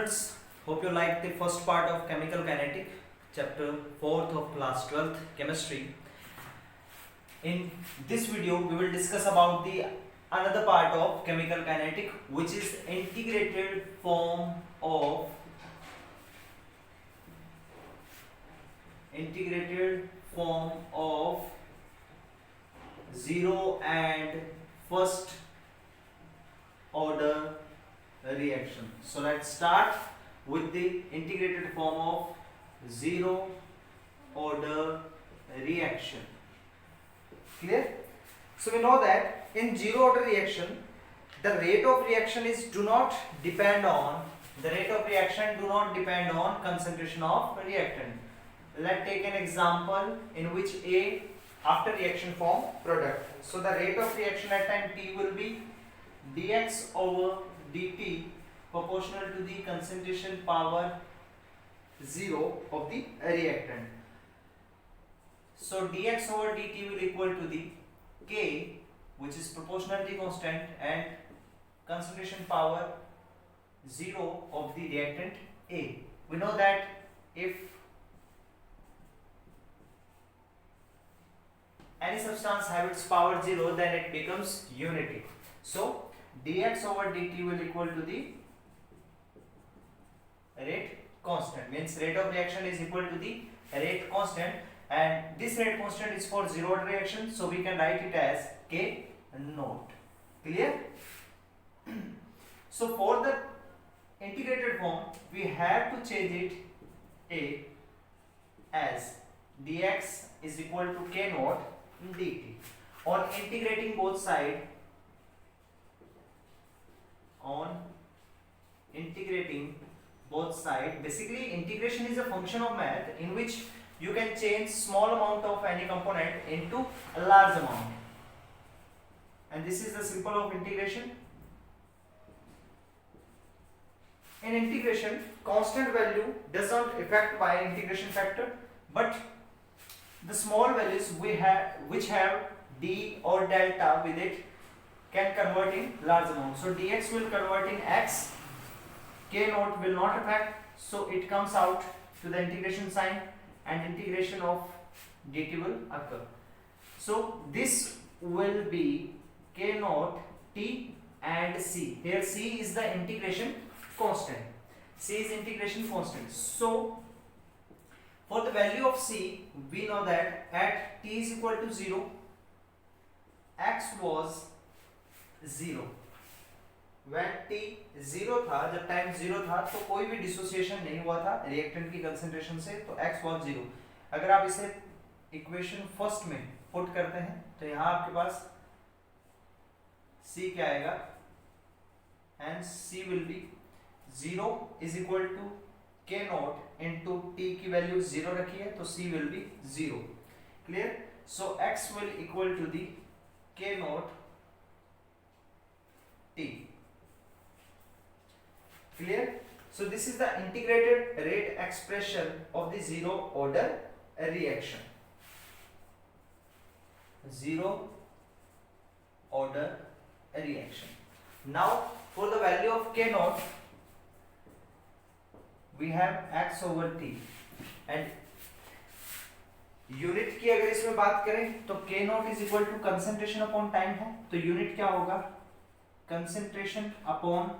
students, hope you liked the first part of chemical kinetic, chapter 4th of class 12th chemistry. In this video, we will discuss about the another part of chemical kinetic, which is integrated form of zero and first order reaction. So let's start with the integrated form of zero order reaction. Clear? So we know that in zero order reaction, the rate of reaction do not depend on concentration of reactant. Let's take an example in which A after reaction form product. So the rate of reaction at time t will be dx over dt proportional to the concentration power 0 of the reactant. So dx over dt will equal to the k, which is proportionality constant, and concentration power 0 of the reactant A. We know that if any substance have its power 0, then it becomes unity. So dx over dt will equal to the rate constant, means rate of reaction is equal to the rate constant, and this rate constant is for zero order reaction, so we can write it as k naught. Clear? So for the integrated form, we have to change it as dx is equal to k naught dt. On integrating both sides, basically integration is a function of math in which you can change small amount of any component into a large amount, and this is the symbol of integration. In integration, constant value does not affect by integration factor, but the small values which have d or delta with it can convert in large amount. So dx will convert in x, k naught will not affect, so it comes out to the integration sign and integration of dt will occur. So this will be k naught t and c. Here c is the integration constant. So for the value of c, we know that at t is equal to 0, x was 0. When t 0 था, जब time 0 था तो कोई भी dissociation नहीं हुआ था reactant की कंसंट्रेशन से, तो x was 0. अगर आप इसे इक्वेशन फर्स्ट में पुट करते हैं तो यहाँ आपके पास c क्या आएगा, and c will be 0 is equal to k naught into t की वैल्यू 0 रखी है, तो c will be 0. Clear? So x will equal to the k naught t. Clear? So this is the integrated rate expression of the zero order reaction. Now for the value of k naught, we have x over t, and unit की अगर इसमें बात करें तो k naught is equal to concentration upon time है, तो unit क्या होगा, concentration upon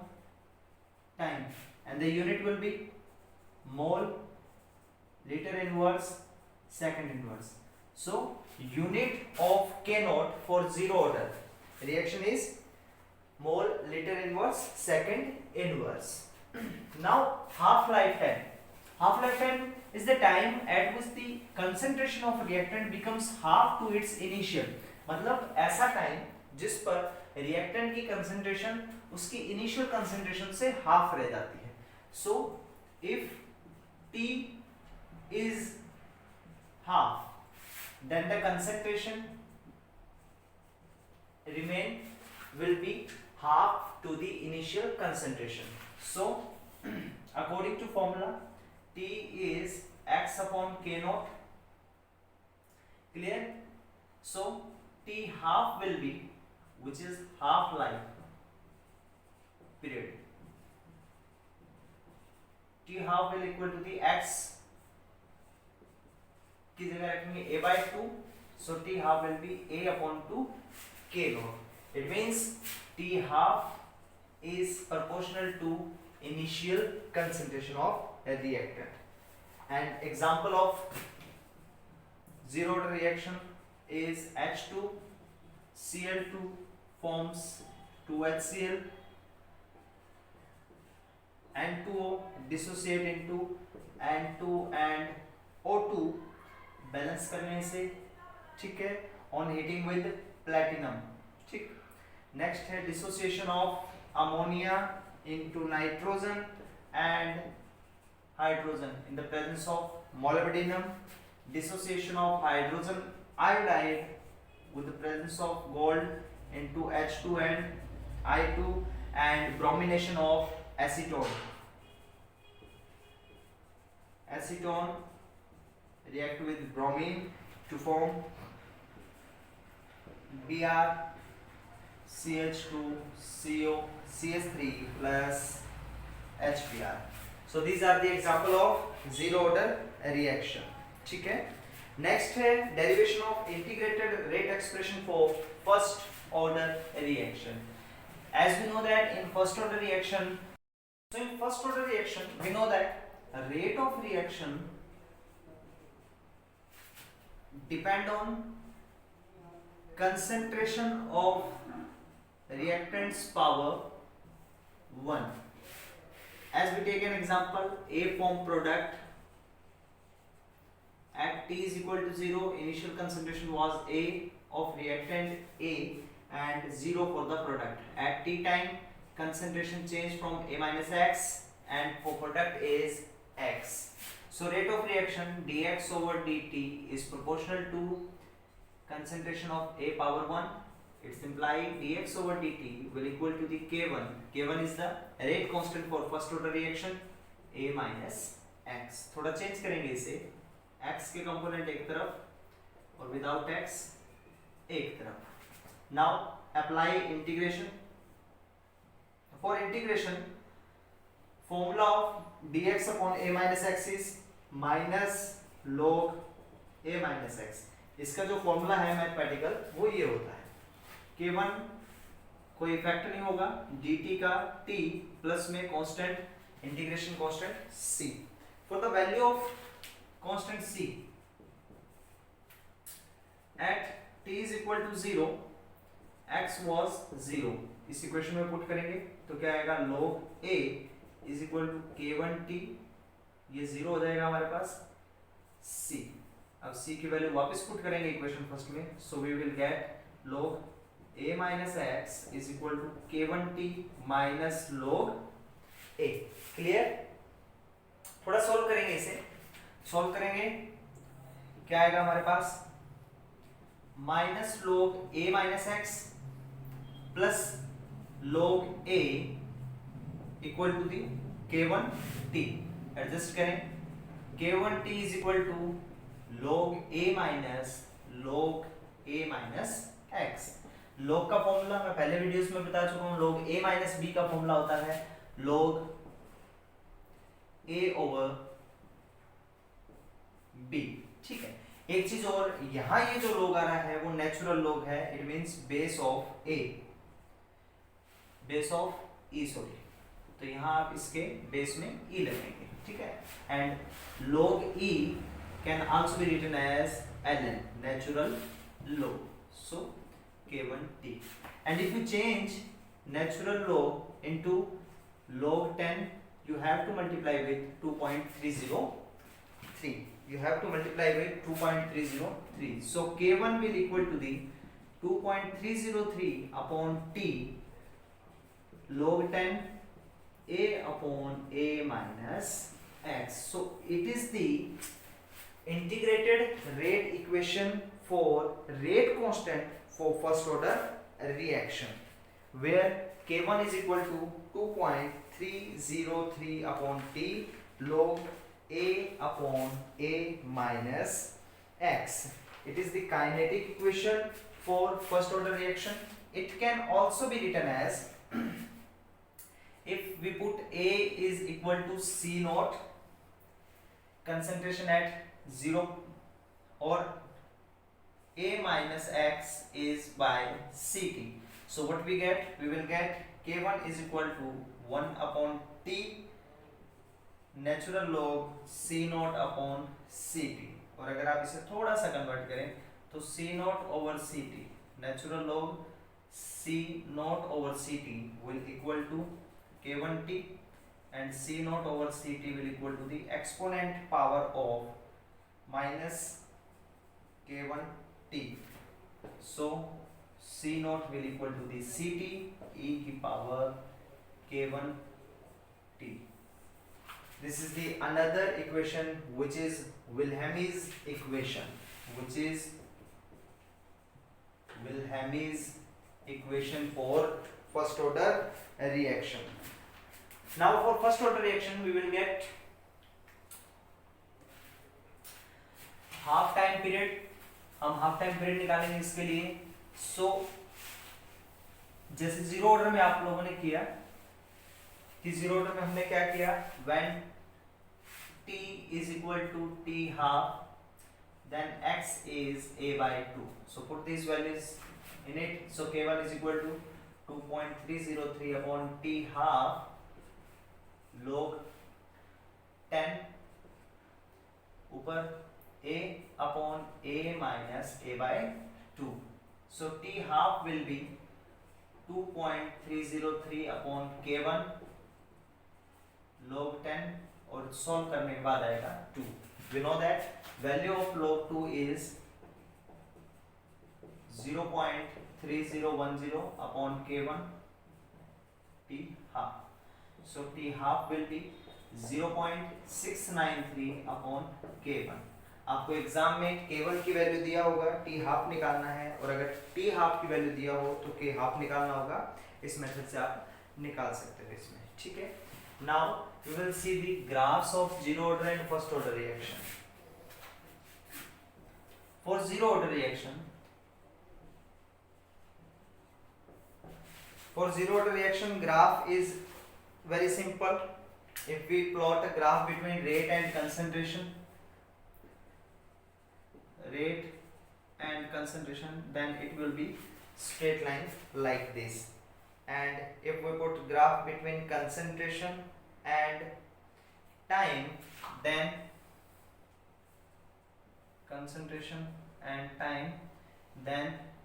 time, and the unit will be mole, liter inverse, second inverse. So unit of k naught for zero order reaction is mole, liter inverse, second inverse. Now half-life time is the time at which the concentration of reactant becomes half to its initial. मतलब ऐसा time जिस पर reactant की concentration उसकी initial concentration से half रह जाती है. So if T is half, then the concentration remain will be half to the initial concentration. So according to formula, T is x upon k naught. Clear? So T half will be, which is half life period. T half will equal to the X की जगह रखेंगे a by 2, so t half will be a upon 2 k log. It means t half is proportional to initial concentration of a reactant. And example of zero order reaction is H2Cl2 forms 2HCl, N2O dissociate into N2 and O2 balance करने से, ठीक है, on heating with platinum, ठीक. Next है dissociation of ammonia into nitrogen and hydrogen in the presence of molybdenum, dissociation of hydrogen iodide with the presence of gold into H2 and I2 and bromination of acetone. Acetone react with bromine to form Br CH2CO CH3 plus HBr. So these are the example of zero order reaction. ठीक है. Next है derivation of integrated rate expression for first order reaction. As we know that in first order reaction, so in first order reaction we know that rate of reaction depend on concentration of reactants power 1. As we take an example, A form product at T is equal to 0, initial concentration was A of reactant A and 0 for the product. At T time, concentration changed from A minus X and for product is X. So rate of reaction dx over dt is proportional to concentration of A power 1. It's implied dx over dt will equal to the K1. K1 is the rate constant for first order reaction, A minus X. थोड़ा change करेंगे इसे, x के component एक तरफ और without x एक तरफ. Now apply integration. For integration formula of dx upon a minus x is minus log a minus x. इसका जो फॉर्मूला है मैथमेटिकल वो ये होता है, k1 कोई इफेक्ट नहीं होगा, dt का t प्लस में constant integration constant c. For the value of constant c at t is equal to 0, x was 0. इस इक्वेशन में पुट करेंगे तो क्या आएगा, log a is equal to k1t, ये 0 हो जाएगा हमारे पास c. अब c की वैल्यू वापस पुट करेंगे इक्वेशन फर्स्ट में, so we will get log a minus x is equal to k1t minus log a. Clear. थोड़ा सॉल्व करेंगे इसे. सॉल्व करेंगे क्या आएगा हमारे पास, minus log a minus x plus log a equal to the k1t. Adjust करें, k1t is equal to log a minus x. log का फॉर्मूला मैं पहले वीडियोस में बता चुका हूं, log a माइनस b का फॉर्मूला होता है log a ओवर b. ठीक है. एक चीज और, यहां ये जो log आ रहा है वो नेचुरल log है, it means base of a, base of e sorry, तो यहां आप इसके बेस में e लगाएंगे. ठीक है. And log e can also be written as ln, natural log. So k1t. And if you change natural log into log 10, you have to multiply with 2.303. You have to multiply with 2.303. So k1 will equal to the 2.303 upon t log 10 a upon a minus x. So it is the integrated rate equation for rate constant for first order reaction, where k1 is equal to 2.303 upon t log a upon a minus x. It is the kinetic equation for first order reaction. It can also be written as if we put a is equal to c naught concentration at 0 or A minus x is by Ct. So what we get? We will get K1 is equal to 1 upon T natural log C naught upon Ct. और अगर आप इसे थोड़ा सा convert करें तो C naught over Ct natural log C naught over Ct will equal to K1T and C naught over Ct will equal to the exponent power of minus K1T. So C naught will equal to the Ct e की power K1T. This is the another equation which is Wilhelm's equation, which is Wilhelm's equation for first order reaction. Now for first order reaction we will get half time period. हम half time period निकालेंगे इसके लिए. सो जैसे zero order में आप लोगों ने किया कि जीरो ऑर्डर में हमने क्या किया, when t is equal to t half then x is a by 2. So put these values in it. So k1 is equal to 2.303 upon t half log 10 ऊपर a upon a minus a by 2. So t half will be 2.303 upon k1 log 10 और solve करने के बाद आएगा 2. We know that value of log 2 is 0.3010 upon k1 t half. So t half will be 0.693 upon k1. आपको exam में k1 की value दिया होगा, t हाफ निकालना है, और अगर t हाफ की वैल्यू दिया हो तो k हाफ निकालना होगा. इस मेथड से आप निकाल सकते हो इसमें. ठीक है. Now we will see the graphs of zero order and first order reaction. For zero order reaction, for zero order reaction graph is very simple. If we plot a graph between rate and concentration, then it will be straight line like this. And if we put graph between concentration and time, then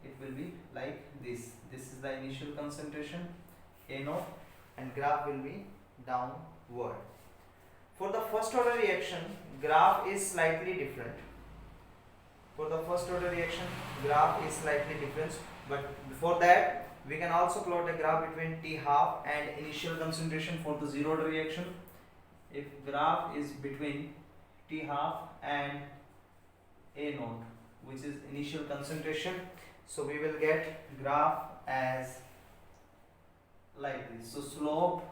it will be like this. This is the initial concentration A naught and graph will be downward. For the first order reaction, graph is slightly different. But before that, we can also plot a graph between T half and initial concentration for the zero order reaction. If graph is between T half and A naught, which is initial concentration, so we will get graph as like this. So slope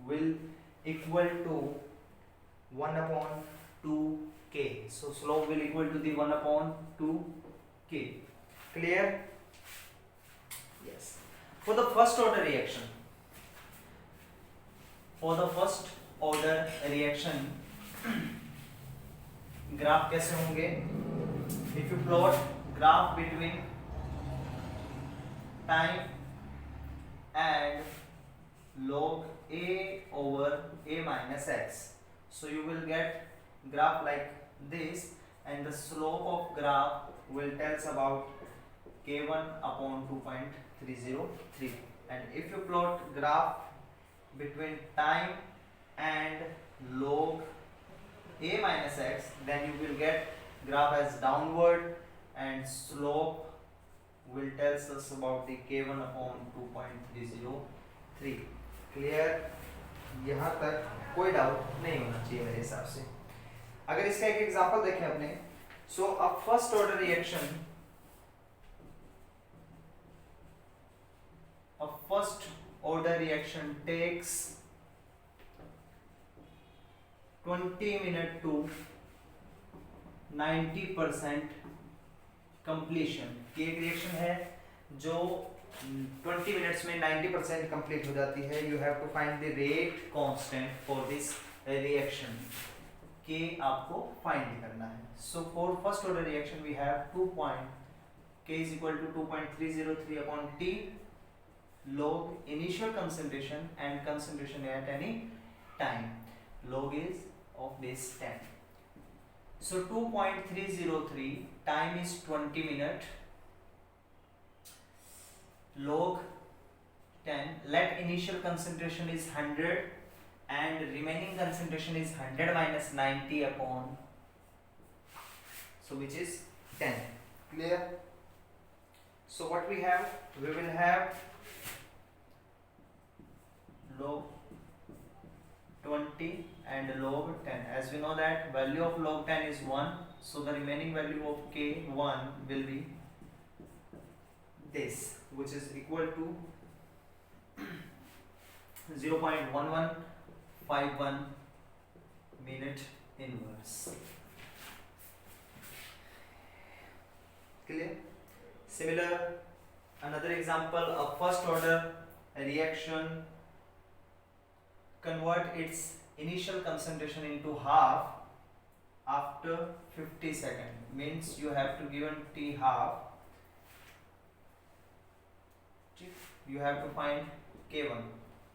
will equal to 1 upon 2k. So slope will equal to the 1 upon 2k. Clear? Yes. For the first order reaction, graph कैसे होंगे? If you plot graph between time and log a over a minus x, so you will get graph like this, and the slope of graph will tells about k1 upon 2.303. And if you plot graph between time and log a minus x, then you will get graph as downward, and slope will tells us about the k1 upon 2.303. Clear? यहाँ तक कोई doubt नहीं होना चाहिए मेरे हिसाब से. अगर इसका एक एग्जांपल देखें अपने, so a first order reaction takes 20 minutes to 90% completion. ये एक रिएक्शन है जो 20 मिनट्स में 90% कंप्लीट हो जाती है. You have to find the rate constant for this reaction. K आपको फाइंड करना है. So for first order reaction we have 2 point K is equal to 2.303 upon T log initial concentration and concentration at any time. Log is of base 10. So 2.303 time is 20 minutes. Log 10. Let initial concentration is 100 and remaining concentration is 100 minus 90 upon, so which is 10. Clear? So what we have? We will have log 20 and log 10. As we know that value of log 10 is 1, so the remaining value of K1 will be this, which is equal to 0.1151 minute inverse. Clear? Similar, another example of first order reaction convert its initial concentration into half after 50 seconds. Means you have to given T half, you have to find K1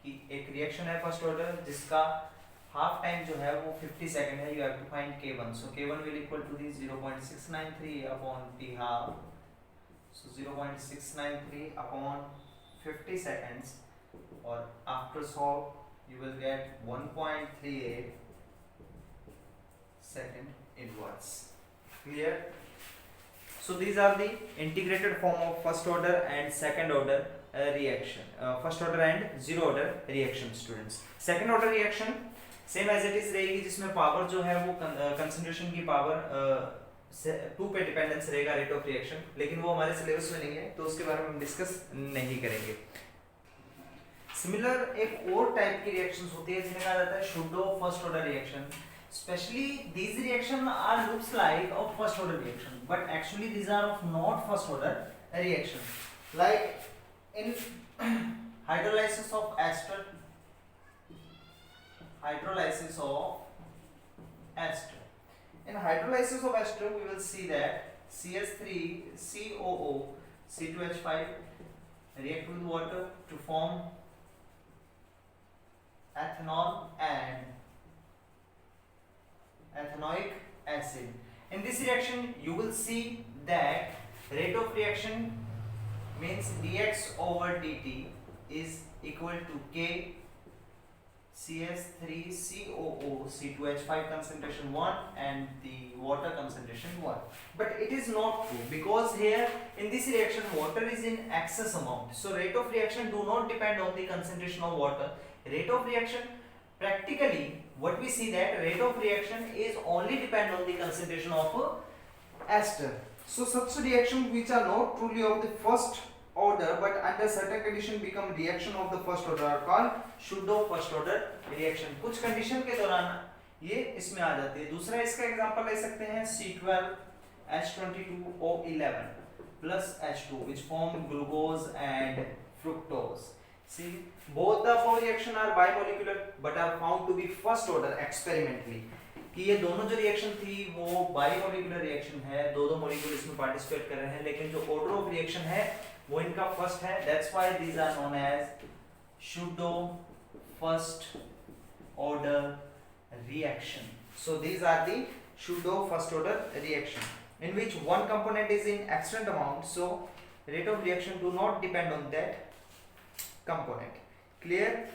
कि एक reaction है first order जिसका half time जो है वो 50 second है. You have to find K1. So K1 will equal to the 0.693 upon T half. So 0.693 upon 50 seconds, और after solve you will get 1.38 second inverse. Clear? So these are the integrated form of first order and second order reaction. First order and zero order reaction students. Second order reaction same as it is रहेगी, जिसमें power जो है वो concentration की power 2 पे dependence रहेगा rate of reaction, लेकिन वो हमारे सिलेबस में नहीं है तो उसके बारे में हम डिस्कस नहीं करेंगे. सिमिलर एक और टाइप की रिएक्शंस होती है जिन्हें कहा जाता है Shudo first order reaction. Especially these reaction are looks like of first order reaction, but actually these are of not first order reaction. Like in hydrolysis of ester, in hydrolysis of ester we will see that CH3COO C2H5 react with water to form ethanol and ethanoic acid. In this reaction you will see that rate of reaction means dx over dt is equal to K CH3COO C2H5 concentration 1 and the water concentration 1. But it is not true, because here in this reaction water is in excess amount, so rate of reaction do not depend on the concentration of water. Rate of reaction, practically what we see that rate of reaction is only depend on the concentration of ester. So such reactions which are not truly of the first order but under certain condition become reaction of the first order are called Shudo first order reaction. कुछ condition के दौरान ये इसमें आ जाती है. दूसरा इसका example ले सकते हैं C12H22O11 plus H2 which form glucose and fructose. See, both the four reaction are bimolecular but are found to be first order experimentally. कि ये दोनों जो रिएक्शन थी वो बाइमोलिकुलर रिएक्शन है, दो मॉलिक्यूल इसमें पार्टिसिपेट कर रहे हैं, लेकिन जो ऑर्डर ऑफ रिएक्शन है वो इनका फर्स्ट है. That's why these are known as Shudo first order reaction. So these are the Shudo first order reaction in which one component is in extant amount, so rate of reaction do not depend on that component. Clear?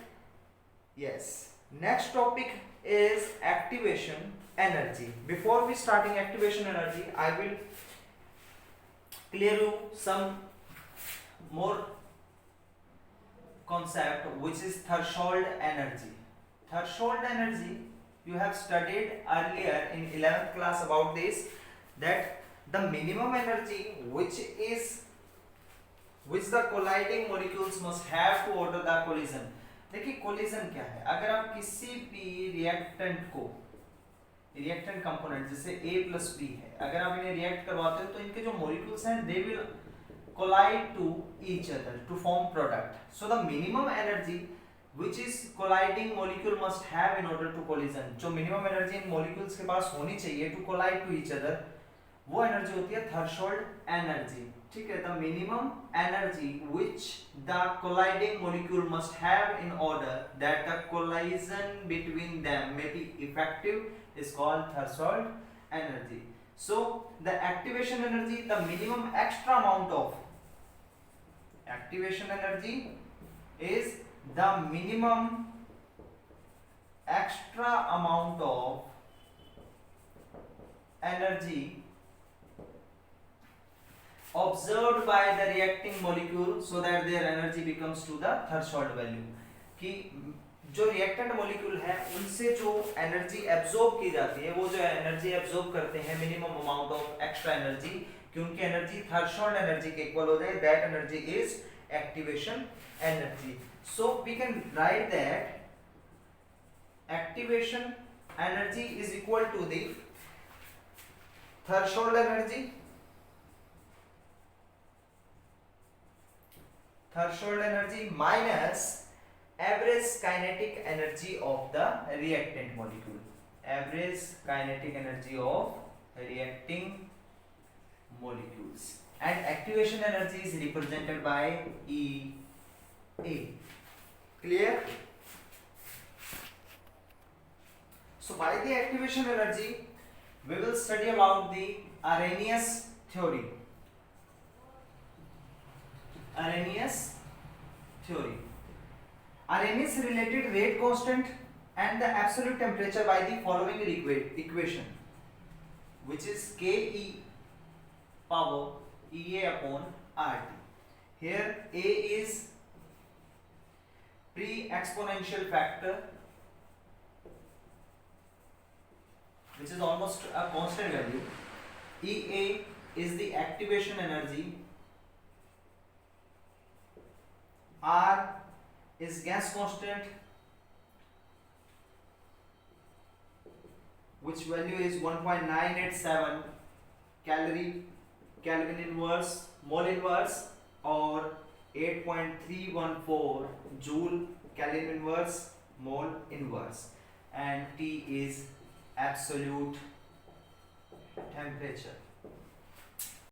Yes. Next topic is activation energy. Before we starting activation energy, I will clear you some more concept which is threshold energy. Threshold energy you have studied earlier in 11th class about this, that the minimum energy which the colliding molecules must have to order the collision. देखिए collision क्या है, अगर आप किसी भी reactant को, reactant component जैसे A plus B है, अगर आप इन्हें रिएक्ट करवाते हो तो इनके जो मॉलिक्यूल्स हैं they will collide to each other to form product. So the minimum energy which is colliding molecule must have in order to collision. जो minimum energy इन molecules के पास होनी चाहिए to collide to each other, वो energy होती है threshold energy. ठीक है, the minimum energy which the colliding molecule must have in order that the collision between them may be effective is called threshold energy. So the activation energy, the minimum extra amount of activation energy is the minimum extra amount of energy observed by the reacting molecule so that their energy becomes to the threshold value. कि जो reactant molecule है उनसे जो energy absorb की जाती है, वो जो एनर्जी एब्जॉर्ब करते हैं minimum amount of extra energy, कि उनकी एनर्जी थ्रेशोल्ड एनर्जी के इक्वल हो जाए, that energy is activation energy. So we can write that activation energy is equal to the threshold energy, threshold energy minus average kinetic energy of the reactant molecule. Average kinetic energy of reacting molecules. And activation energy is represented by EA. Clear? So by the activation energy, we will study about the Arrhenius theory. Arrhenius theory. Arrhenius related rate constant and the absolute temperature by the following equation, which is Ke power Ea upon RT. Here A is pre-exponential factor, which is almost a constant value. Ea is the activation energy. R is gas constant, which value is 1.987 Kelvin inverse, mole inverse, or 8.314 joule Kelvin inverse, mole inverse, and T is absolute temperature.